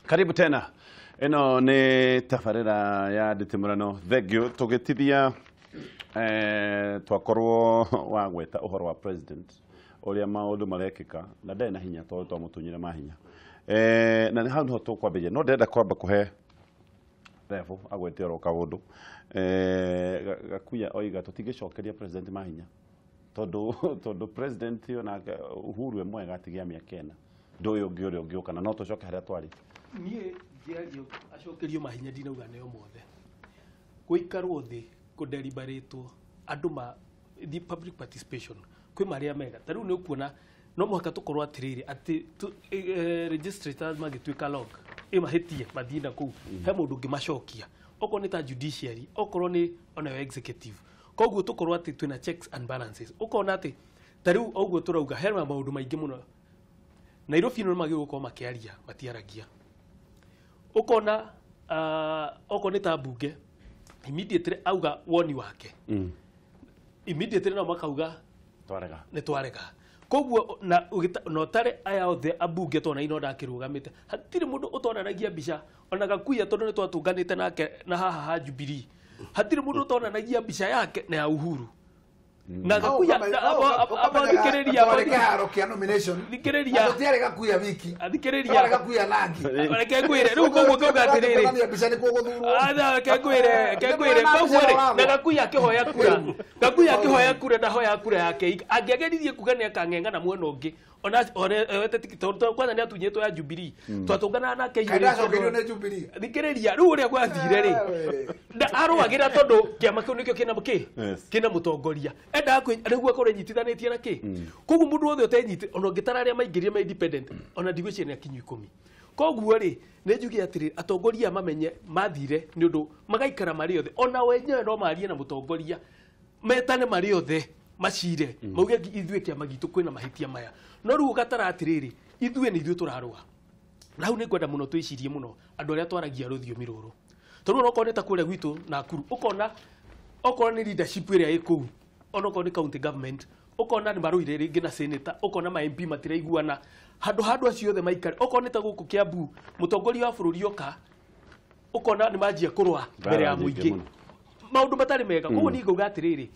Karibu tena. Eno ni tafarira ya nditimurano thegio tugitithia twakorwo wa gweta uhoro wa president uria maundu marekika na ndena hinya to mutunyire mahinya na hau no tukwambia no ndenda kwamba kuhe refu agwete ro kaundu gakuya oiga tutigicokeria president mahinya tondu president na Uhuru we mwega atigia miakena ndoyo ngio kana no tucoke haria twari nie ndiario acokerio mahinya ndinauga neo mothe guikarwo thi kudeliberatwo andu ma the public participation kwi maria mega tariu ni ukuona no muhaka tukorwo atiriri ati registrators magituika log mahitie mathina ku he mundu ngimacokia oko ni ta judiciary okoro ni ona executive koguo tukorwo ati twina checks and balances ukona ati tariu oguo turauga he maundu maingi muno Nairobi no magirwo ko makiaria matiaragia ukona okone ta bunge immediately auga woni wake immediately na makauga twarega koguo na notare aya othe abunge tona ino ndakirugamite hatire mundu utonanagia mbica ona gakuya tondu ni twatunganite nake na haha Jubilee hatire mundu utonanagia mbica yake na ya Uhuru na gakuya abadikereria abadikeharo kia nomination dikereria atiare gakuya wiki adikereria gakuya nangi reke ngwire riu koguo kauga atiriri reke ngwire koguo na gakuya kihoya kura ndahoya kura yake angiageririe kuga ni akang'eng'ana mwena ungi ona Uteti kwanza ni atunyetwo ya Jubilee twatungana nake irio ne Jubilee dikereria riu uria gwathire ri aruagira tondu kiama kiu nikio kina mutongoria enda niguo akorwo nyitithanitie na ki koguo mundu wothe utenyite ona ngitara aria maingirie ma independent ona ndigwiciria ni akinyu 10 koguo ri ni njugi atiri atongoria mamenye mathire ni undu magaikara mari othe ona wenyewe no marie na mutongoria metane mari othe macire mauge ithuĩ kĩama gitũ kwĩna mahitia maya no rĩu gatara atirĩrĩ ithuĩ nĩ ithuĩ tũrarũa na hau nĩ ngwenda mũno twĩcirie mũno andũ arĩa twaragia rũthiomi rũrũ tondũ no koneta kũrĩa gwitũ Nakuru ũkona okorwo nĩ leadership ĩrĩa ĩkũu ona okorwo nĩ county government ũkona nĩ marũire rĩngĩ na senator ũkona ma MP matiraiguana handũ acio othe maikare okorwo nĩ ta gũkũ Kiambu mũtongoria wa bũrũri oka ũkona nĩ manjia kũrũa mbere ya mũingĩ maũndũ matarĩ mega koguo nĩ ngauga atĩrĩrĩ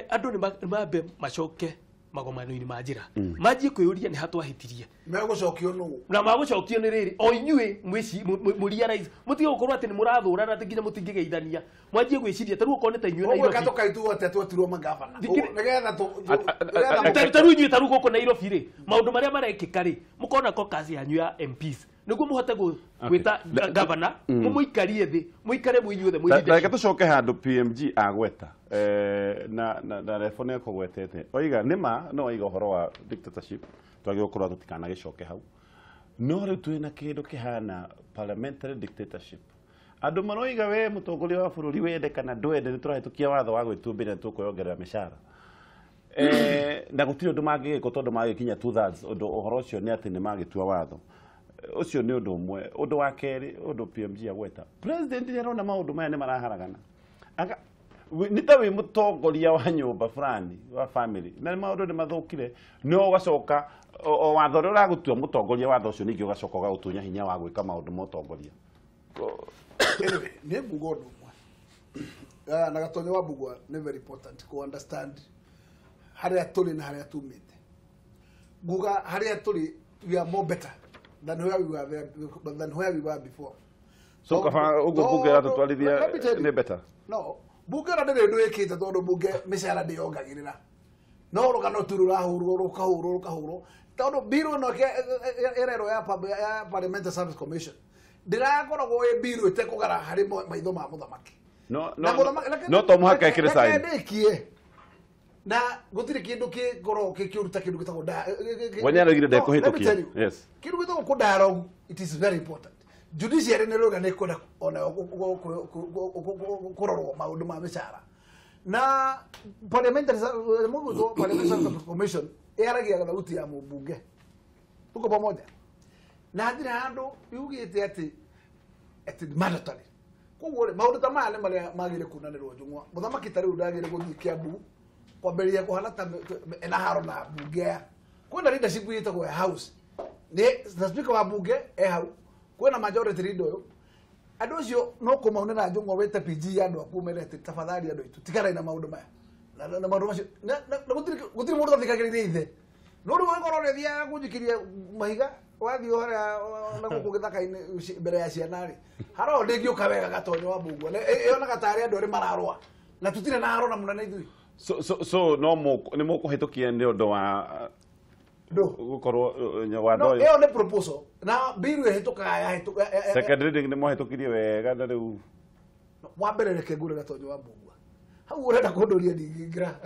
andu ni mambe macoke magomano-ini ma njira manjie kwĩyũria nĩ hatwahĩtirie megũcokio nũ na magũcokio nĩ rĩrĩ o inyuĩ mũrealize mũtige gũkorwo atĩ nĩ mũrathũrana atĩ nginya mũtingĩgeithania mwanjie gwĩciria tarĩu okorwo nĩ ta inyuĩ Nairobi katũkaitwo atĩ twetirwo magavana nĩgetha tarĩu inyuĩ tarĩu gũkũ Nairobi rĩ maũndũ marĩa marekĩka rĩ mũkona caucus yanyu ya MPs niguo muhote gwita governor mumuikarie thi muikare muinyu the muindi reke tucoke handu PMG agweta na refone ko gwetete oiga nima no oiga horo wa dictatorship twagio kurwa tutikana gicoke hau no ri twina kindu kihana parliamentary dictatorship andu maroiga we mutongoria wa bururi wende kana ndwende ni turahitukia watho wa gwitumbira tukoyongerera mishara na gutiro ndu mangigiko tondu magikinya 2/3 undu uhoro ucio ni ati ni magitua watho ucio ni undu umwe undu wa keri undu PMG agweta president ni arona maundu maya ni maraharagana anga ni ta wi mutongoria wa nyumba fulani wa family na maundu ni mathukire no gacoka o watho ri uragutua mutongoria watho ucio ningi ugacoka ugagutunya hinya wa gwika maundu mutongoria ni mbugo undu umwe na gatonyo wa mbugo ni very important to understand haria tuli na haria tumite nguga haria tuli we are more better than where we were before. So kafa ugo bugera tutwalithia ni better. No, bugera ndire ndu ikite tondu bunge mishara ndiyongagirira. No rugano turura hurwo kahuro tondu biro no ke erero ya Parliamentary Service Commission. Ndirakoragwo e biro ite kugara hari maitho ma muthamaki. No to muhaka ikire sign. Na gutire kindu ki goro kiuruta kindu gitagwo da wanyaragire de kuhitukia yes kindu gitagwo ku dialogue it is very important judiciary ne roga ne koda ona kurorwo maundu ma mishara na parliamentary commission eragia thauti ya mbunge tuko pamoja na ndire handu yugite ati mandatory koguo maundu ta maya maria magire kunanirwo njungwa muthamaki tari ndagire guthii Kiambu kwamberia kuhana ta ena haro na bunge kuna leadership yitagwo house ni the speaker wa bunge hau kwena majority leader yo andu cio no kumaunira njung'o wete PG andu akumerete tafadhali andu itu tikara ina maundu maya na maundu macio na gutiri mundu thikagiriria ithe no ri ngoro ne thia kunjikiria mahiga wathi hora na gugithaka-ini mbere ya ciana ri haro ndingiuka wega gatonyo wa mbugua iyo na gatari andu ri mararwa na tutire na haro na munene ithui so no ni mukuhitukia ni undu wa gukorwo nyawado iyo ni proposal na biru hituka ya hituka second reading ni muhitukirie wega na riu wa mbere reke ngure gatonyo wa mbugua hau urenda kunduria ndingira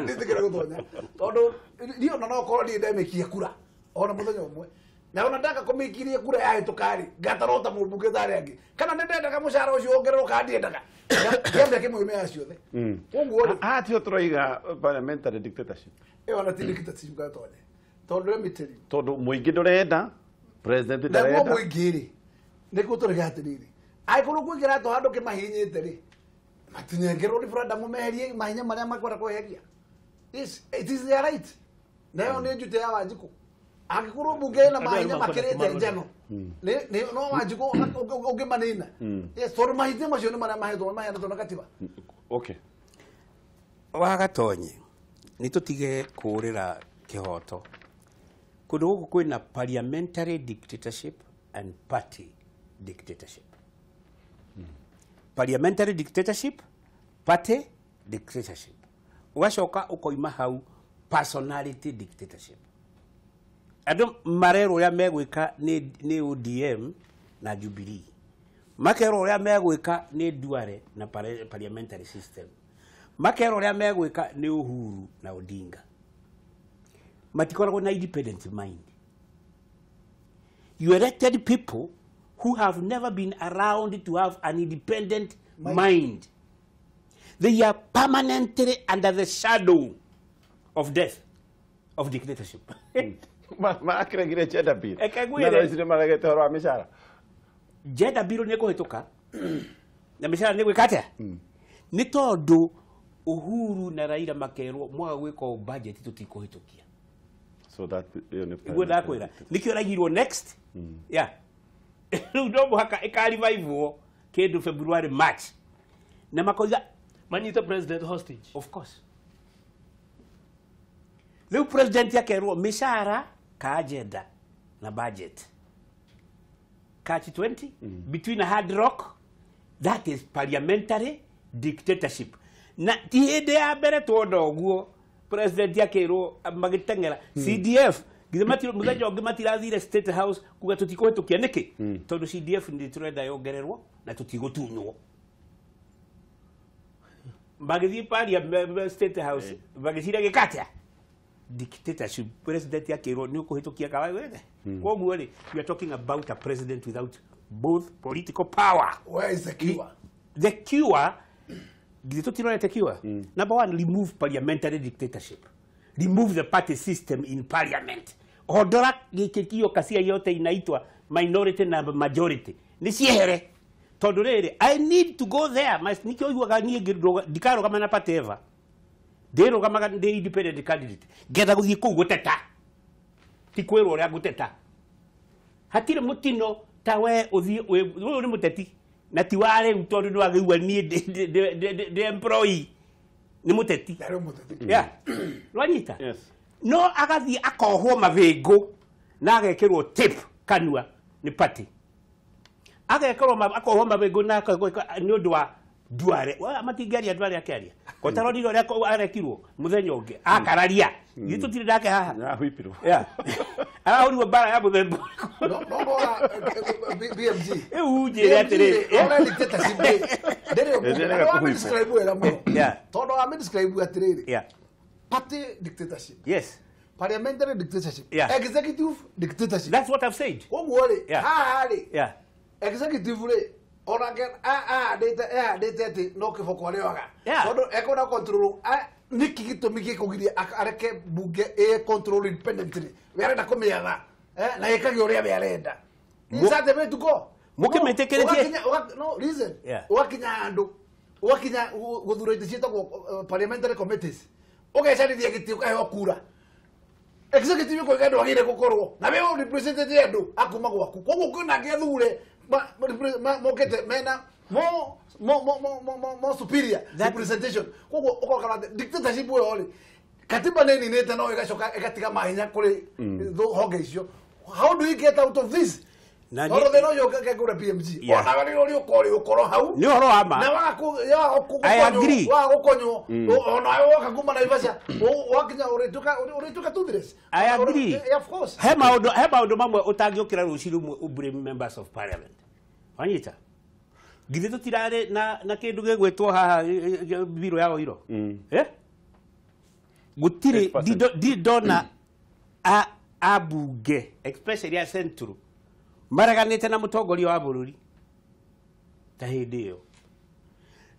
nditikira gutonya tondu dio no korwo ndi ndemekia kura ona muthenya umwe na ona ndaka kumikirie kura ya hitukari gatarota mubunge thari angi kana ndendaga mushara ucio ongerero kandi endaga kiambe kimwe ya ciothe koguo tio turoiga parliamentary dictatorship ona ti dictatorship gatonye tondu remiteri tondu muingi ndurenda president ndarenda na muingiri niko turiga atiriri ai kuru kuingira to handu kimahinyite ri matinyengero referendum meherie mahinya maria makwara kweheria it is their right nayo ni njute ya Wanjiku angikuru bunge na mahinya makirite njano ni no Wanjiku ungimanina yes tor mahite macio ni maria mahitwo mahena to katiba okay wagatonye ni tutige kurira kihoto kundu guku kwina parliamentary dictatorship and party dictatorship. Parliamentary dictatorship, party dictatorship. Ugacoka ukoima hau personality dictatorship. Ado marero ya megwika ni ODM na Jubilee. Makero ya megwika ni Duale na parliamentary system. Makero ya megwika ni Uhuru na Odinga. Matikoragwo na independent mind. You elected people who have never been around to have an independent mind. They are permanently under the shadow of death, of dictatorship. Makira gire Jeda Bill. Na raisi maragete horo amishara. Jeda Bill ni kuhituka. Na mishara ni gwikata. Ni tondu Uhuru na Raila makerwo mwaga gwiko budget tutikuhitukia. So that igwe ndakwira nikio ragirwo next yeah ndo muhaka ikarivaivwo kindu February March na makoiga manyita president hostage of course the president yakerwo mishara ka agenda na budget catch 20 between a hard rock that is parliamentary dictatorship na tiende ya mbere twodoguo president yakerwo magitengera CDF gizematiro muthenya ungi matirathire State House kuga tutikohitukia niki tondu CDF ndi turenda yongererwo na tutigutunywo magithii parliament State House magicira gikatya dictatorship president yakerwo ni ukuhitukia kawaii wethe koguo ri we are talking about a president without both political power. Where is the cure? The cure Number one, remove parliamentary dictatorship. Remove the party system in parliament. Hodora gikikio kasia yote inaitwa minority na majority. Nisiehere. Todorere, I need to go there. Mas nikyo yuwa ni dikaro kama napate eva. Dero kama de independent candidate. Geta guthiko guteta. Tikwero ria guteta. Hatire mutino tawe uthi we muteti. Na tiware utondu no agiwa ni de employee ni muteti yeah rwanyita yes no agathi akohwo mavingu na agekirwo tip kanua ni party agekirwo akohwo mavingu na ni undu wa Duale wa matingaria Duale akiaria ko tarodi ro arekirwo muthenya ungi akararia gitu tiri ndake haha na hwipiro yeah ahuri bara ya muthembo no BMG uje atire ona dictatorship dere describe wera mo yeah todo ame describe atire yeah party dictatorship yes parliamentary dictatorship yeah. Executive dictatorship. That's what I've said. Yeah. Yeah. Executive ona gen date no ke foko leoga yeah. So eko na control niki gitumiki kugiria areke bunge control independently wera na komeyana na ekagi uria berenda inside the to go mukimetekeretie no reason yeah. Wakinya andu wakinya guthura ite cito parliamentary committees ugecari giti ukahe okura executive ko gado agire gukorwo na wewe representative andu akuma gwaku koguo kwina ngethure mokete mena more superior representation koguo ukoka dictatorship we oli katiba nini nete no igacoka igatiga mahinya kuri honge icio. How do we get out of this? No no yo ke gura PMG ona wali ori ukoro hau ni horo ama na I agree wa gukonyo ona woka kuma na ivasha wakinya urituka tudres. I agree. Of course he maundu mamwe utangiukira ruciru ubure members of parliament wanyita githe tutirare na kindu gegwetwo haha biro ya oiro gutire didona abunge especially ya central maraganite na mutongoria wa bururi ta hindi iyo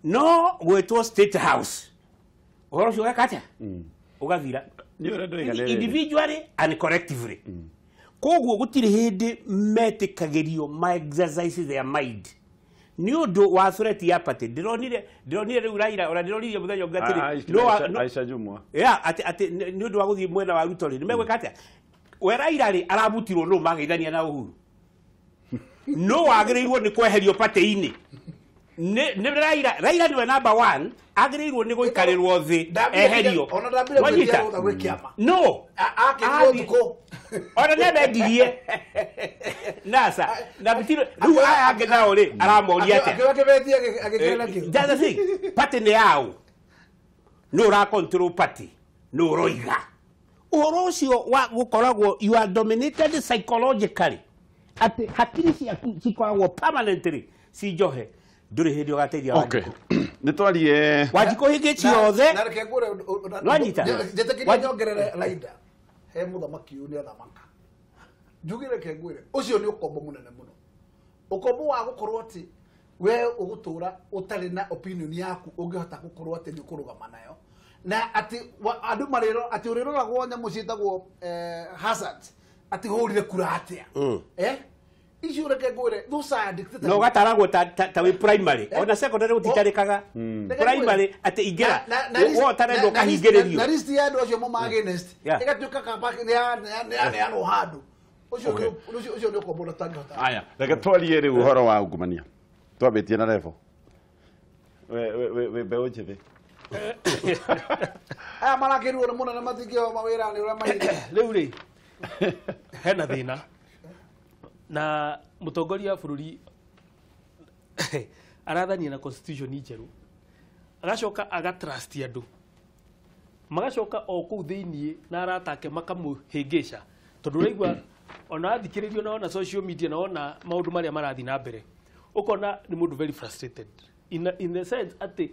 no gwetwo state house uhoro cio gakata ugathira individually and collectively koguo gutire hindi metikagirio ma exercise their mind ni undu wa threat ya party ndironire riu Raila ora ndironirie muthenya ngatiri no Aisha Jumwa ati ni undu wa guthii mwena wa Ruto ni megwika atia we Raila ri arabutirwo no mageithania na Uhuru no agreeirwo ni kweherio party-ini ni Raila niwe number 1 agreeirwo ni guikarirwo thi eherio wanyita no akirwo ona nebe ndirie nasa na bitiro ru aya ngenao ri aramoria ate akibetia agikena ki that's the thing party ni yao no ra control party no roiga uhoro ucio wa gukoragwo you are dominated psychologically ati hakiri ciaku cikoragwo permanently si johe nduri hindi ugateithia okay nitwarie wajiko hige ciothe na reke ngure wanyita jetekiria nyongerere Raida he muthamaki uni athamaka njugire ke ngure ucio ni ukombo munene muno ukombo wa gukorwo ati we ugutura utari na opinion yaku ungihota gukorwo ati ni kurugama nayo na ati andu mariro ati uriroragwo nyamu citagwo hazard ati hurire kura atia icio reke ngure those are dictator no gataragwo ta we primary ona secondary utitarikaga primary ati ingera wo tarendo kahingererio na list ya ndo cio mo against igatuka kampani ya no handu ucio ni ukombo tangata aya reke twarie riu uhoro wa ungumania twabetie na level we beoje the marakiruo na muna na matikio mawira ni ura mahiri riu ri hena thina na mutongoria bururi arathania na constitution njeru agacoka agatrust andu magacoka o kuu thiini na aratake makamuhingisha tondu raigwa ona athikiririo na ona social media na ona maundu maria marathi na mbere ukona ni mundu very frustrated in the sense ati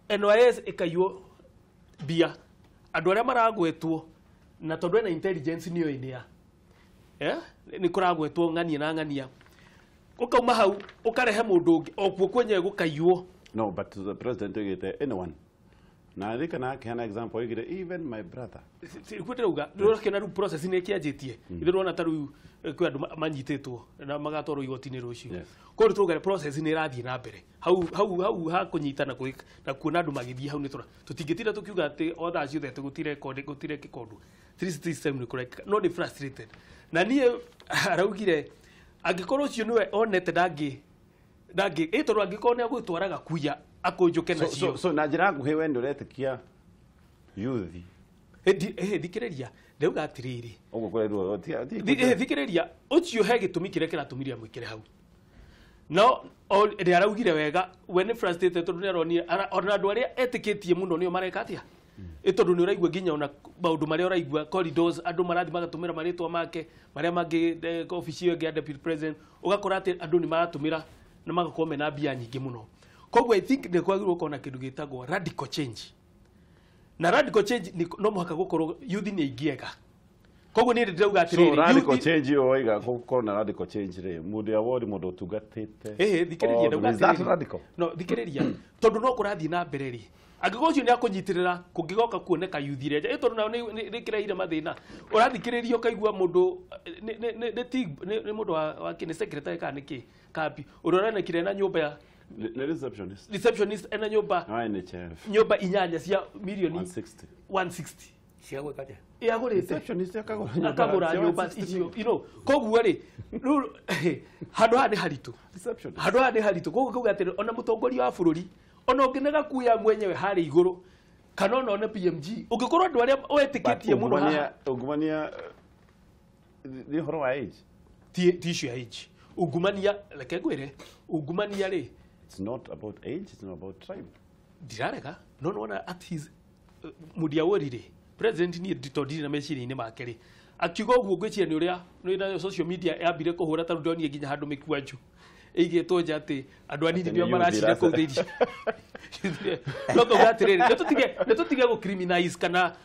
NYS ikaywo bia andu aria maragwetwo na tondu na intelligence niyo inia ni kuragwetwo ngania na ngania ukauma hau ukarehe mundu ungi okuo kwenye gukaywo no but the president igite anyone na thika na kana example igire even my brother kweteuga ndorokena ru process ni kianjitie ndorona taru kwi andu manyitetwo na magatoro igotini rucio ko turuga process ni rathie na mbere hau ha kunyitana na kuona andu magithie hau ni tutingitira tukiuga ati other ciothe tugutire kikondu 3 ni kureka no ni frustrated na nie araugire angikorwo cio niwe onete dangi itoru angikorwo ni agutwaraga kuya akunjuke na cio so na njira nguhe we nduretikia youth thikiriria ndauga atiriri uguo kwerwo thikiriria ucio he gitumi kire kiratumiria mwikire hau no ndi araugire wega we ni frustrated tondu ni aronia ona andu aria etikitie muno nio mareka atia tondu ni uraigua ginya ona maundu maria uraigua corridors andu marathi magatumira maritwa make maria mangi office yo ya deputy president ugakora ati andu ni maratumira na magakorwo na bia nyingi muno koguo I think ni kwagirwo kona kindu gitagwo radical change na radical change ni no muhaka gukorwo youth ni ingiega koguo ni ndauga atiriri so radical change yo iga gukorwo na radical change ri mundu award mundu tugatite thikiriria ndauga atiriri radical no thikiriria tondu no kurathi na mbere ri angigocio ni akunyitirira kungigoka kuoneka youth ire tondu na ni kiraire mathina urathikiririo kaigua mundu ni mundu wa kine secretary kana ki kapi urorana kire na nyumba ya receptionist ena nyumba NHF nyumba inyanya cia milioni 160 cia gwikate ya gurite receptionist akagura nyumba icio koguo ri handu handi haritu receptionist handu handi haritu koguo kuga atiri ona mutongoria wa bururi ona ungenaga kuya mwenyewe hari iguru kana ona PMG ungikorwo andu aria wetikitie muno ungumania ni horo wa age ti issue ya age ungumania reke ngwire ungumania ri it's not about age, it's not about tribe. Dirarega no ona at his mudia worire president ni ditodiri na meciri ni makeri akiuga uguo ngwiciria ni uria no social media yambire kuhura ta ndoni nginya handu mikwanju igitwo nja ati andu anini nio maracira kuu thiri no to gatiriri ne tutige go criminalize kana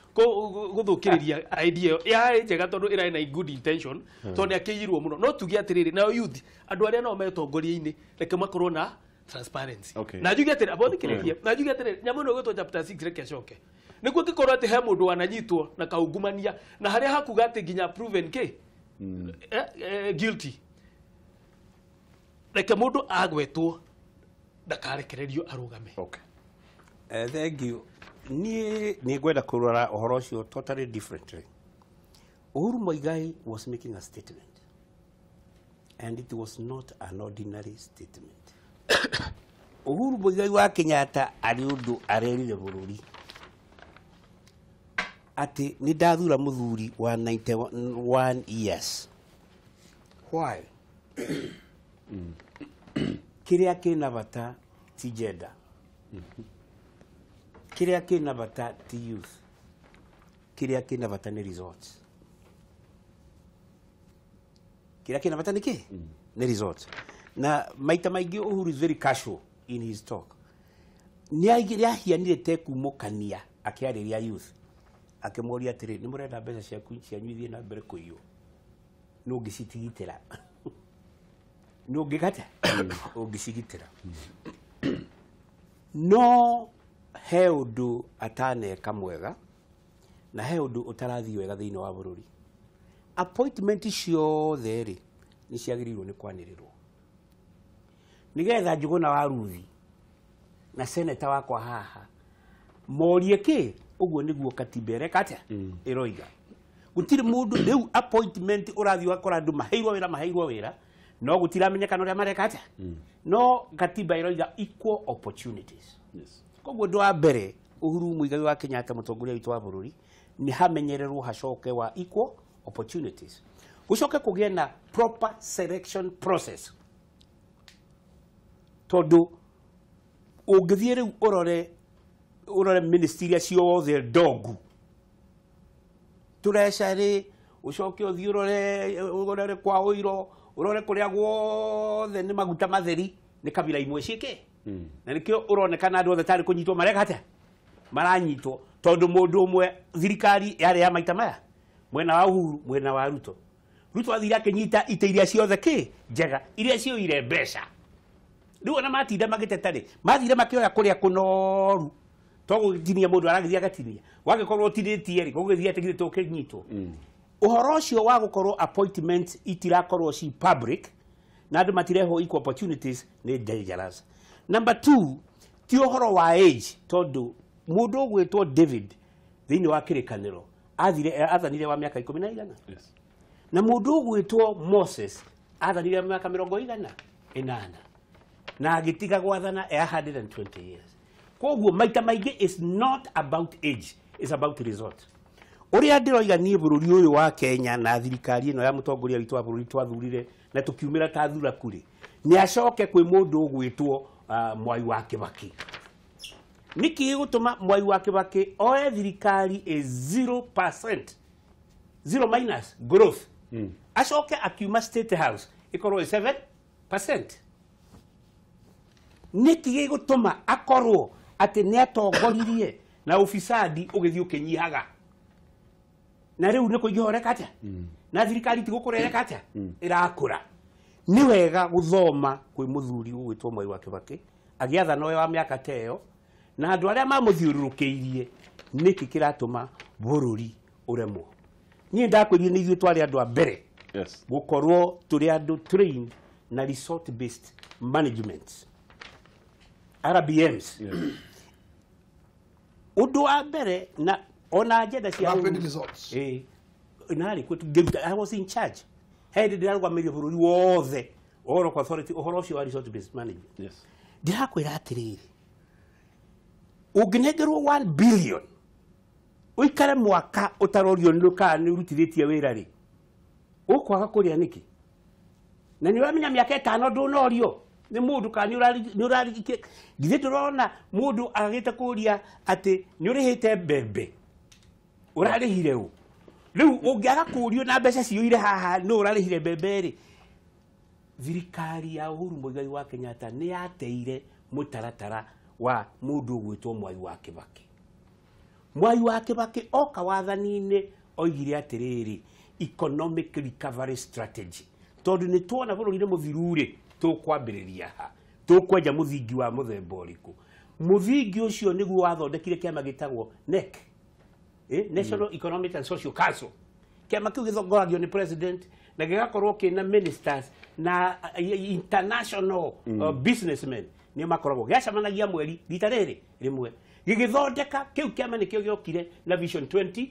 guthukiriria idea ya njega tondu ira na good intention to ne akiyirwo muno no tuge atiriri na youth andu aria no metongoria-ini reke makorwo na transparency na juge atiri abothikiriria na juge atiri nyamu no gwitwo chapter 6 reke coke niguo gikorwo ati he mundu wananyitwo na kaungumania na haria hakuga ati nginya proven guilty reke mundu agwetwo ndakarekererio arugame. Thank you. Ni gwenda kurora uhoro ucio totally differently. Uhuru Muigai was making a statement and it was not an ordinary statement. Uhuru Muigai wa Kenyatta ari undu arerire bururi ati ni ndathura muthuri wa 91 years. Why? Kiria kina bata ti gender. Kiria kina bata ti youth. Kiria kina bata ni resorts. Kiria kina bata ni ki? Ni resorts. Na maita maingi Uhuru is very casual in his talk. Ni aigiria hianire te kumukania akiariria youth. Akimoria atiri ni murenda mbeca ciaku cianyu ithie na mbere kuiyo. No ngicitigitira. No ngigata. Ungicigitira. No he undu ataneka mwega na he undu utarathi wega thiini wa bururi. Appointment ciothe ri ni ciagirirwo ni kwanirirwo. Nigetha njuguna wa Ruthi na seneta wakwa haha morie ki uguo niguo katiba ereka iroiga gutiri mundu riu appointment urathi wakora andu maheirwo wira no gutiramenyekana uria mareka no katiba iroiga equal opportunities. Yes. Koguo ndo wa mbere Uhuru Muigai wa Kenyatta mutongoria witu wa bururi ni hamenyererwo hacoke wa equal opportunities. Gucoke kugie na proper selection process. Tondu ungithie riu urore ministry ciothe ndogu tureshari ucoke uthie urore kwa uiro urore kuria guothe ni maguta matheri ni kabila imwe ciike na nikio uronekana andu othe tari kunyitwo mareka atia maranyitwo tondu mundu umwe thirikari yari ya maita maya mwena wa Uhuru mwena wa Ruto athira akinyita ite iria ciothe ki njega iria cioire mbeca riu ona matinda magitetari mathire makioya kuria kunoru togo tinia mundu aragithia agatinia wagikorwo utiritie ri gugithia tigire tukinyitwo uhoro ucio wa gukorwo appointments itirakorwo ci public na andu matireho equal opportunities ni dangerous. Number 2 ti uhoro wa age tondu mundu gwitwo David thiini wa kirikaniro athanire wa miaka 10 Yes. na mundu gwitwo Moses athanire miaka 8 na agitiga gwathana 120 years. Koguo maita maingi is not about age, it's about result. Uria ndiroiga nie bururi uyu wa Kenya na thirikari ino ya mutongoria witu wa bururi twathurire na tukiumira ta thura kuri ni acoke kwi mundu ugwitwo Mwai wa Kibaki. Niki gutuma Mwai wa Kibaki oe thirikari is 0%, 0 minus growth. Acoke akiuma State House ikorwo 7%. Niki gutuma akorwo ati ni atongoririe na ufisadi ugithio kinyihaga na riu ni kuigihoreka atia na thirikari ti gukurereka atia irakura. Ni wega guthoma kwi muthuri ugwitwo Mwai wa Kibaki agiatha noe wa miaka teyo na andu aria mamuthiururukiirie niki kiratuma bururi uremwo. Ni ndakwirie ni ithuĩ twari andu a mbere gukorwo turi andu trained na resort based management RBMs. Undu wa mbere na ona agenda cia rapid results. Nari kwetu I was in charge. Head ndirarwa mĩrĩ bũrũri wothe Oro Authority ũhoro ũcio wa resort based management. Yes. Ndirakwĩra atĩrĩrĩ. Ũngĩnengerwo 1 billion uikare mwaka utarorio nduka ni urutithĩtie wĩra rĩ. Ũkwaga kũrĩa nĩkĩ? Na nĩ ũramenya mĩaka 5 ndunorio. Nĩ mũndũ ka nĩ ũrari githĩ ndũrona mũndũ agĩte kũria atĩ nĩ ũrĩhĩte mbembe. Ũrarĩhire ũ? Rĩu ũngĩaga kũrio na mbeca cioire haha nĩ ũrarĩhire mbembe rĩ. Thirikari ya Uhuru Muigai wa Kenyatta nĩ yateire mũtaratara wa mũndũ ũgwĩtwo Mwai wa Kibaki. Mwai wa Kibaki oka wathani-inĩ oigire atĩrĩrĩ economic recovery strategy. Tondũ nĩ tuona bũrũri-inĩ mũthiru rĩ tũkwambĩrĩria ha. Tũkwenja mũthingi wa mũthemba ũrĩkũ. Mũthingi ũcio nĩguo wathondekire kĩama gĩtagwo NEC. National Economic and Social Council. Kĩama kĩu gĩthongoragio nĩ president na gĩgakorwo kĩna ministers na international businessmen nĩ makoragwo gĩacemanagia mweri rita rĩrĩ rĩmwe gĩgĩthondeka kĩu kĩama nĩkĩo gĩokire na vision 2030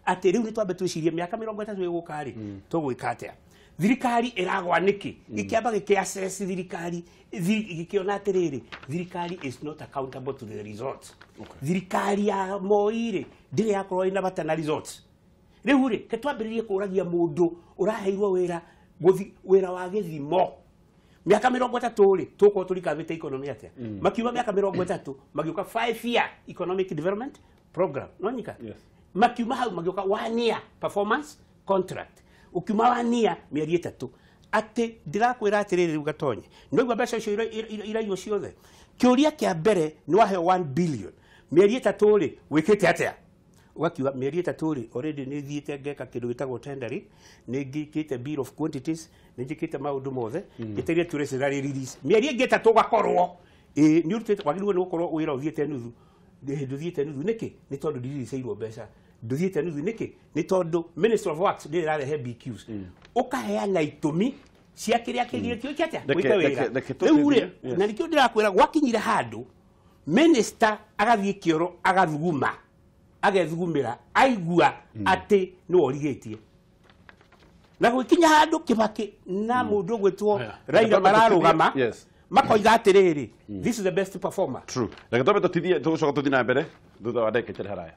atĩ rĩu nĩ twambe twĩcirie mĩaka 30 ĩgũka rĩ tũgwĩka atĩa. Thirikari ĩragwa nĩkĩ gĩkĩamba gĩkĩassess thirikari gĩkĩona atĩrĩrĩ thirikari is not accountable to the results. Thirikari ya Moi ndĩrĩ yakorwo ĩna bata na results. Rĩu rĩ ketwambĩrĩrie kũragia mũndũ ũraheirwo wĩra wa gĩthimo miaka 30 rĩ tũkorwo tũrikavĩte economy atĩa. Makiuma miaka 30 magĩũka 5 year economic development program nonyika. Makiuma hau magĩũka 1 year performance contract. Ukiuma 1 year mĩeri 3 atĩ ndirakwĩra atĩrĩrĩ rĩu gatonye nĩguo mbeca icio iraiywo ciothe. Kĩũria kĩa mbere nĩ waheo 1 billion mĩeri 3 rĩ wĩkĩte atĩa. Wakiwa mĩeri 3 rĩ already nĩ thiĩte ngeka kĩndũ gĩtagwo tendering nĩ ngĩkĩte bill of quantities nĩ njĩkĩte maũndũ mothe gĩteire treasury release mĩeri ĩngĩ 3 gakorwo nĩ ũrutĩte wagĩrĩirwo nĩ gũkorwo wĩra ũthiĩte nuthu ndũthiĩte nuthu nĩkĩ nĩ tondũ ndiririceirwo mbeca ndũthiĩte nuthu nĩkĩ nĩ tondũ Ministry of Works nĩ ĩrarehe BQs ũkaheana itũmi cia kĩrĩa kĩgĩtio kĩatĩa gwĩka wĩra rĩu rĩ na nĩkĩo ndĩrakwĩra gwakinyire handũ minister agathiĩ kĩoro agathuguma agethugumĩra aigua atĩ nĩ worigĩtie na gwĩkinya handũ Kibaki na mũndũ gwĩtwo Raila mararũgama makoiga atĩrĩrĩ this is the best performer. True. Reke twambe tũtithie tũgũcoka tũthiĩ na mbere thutha wa ndagĩka haraya.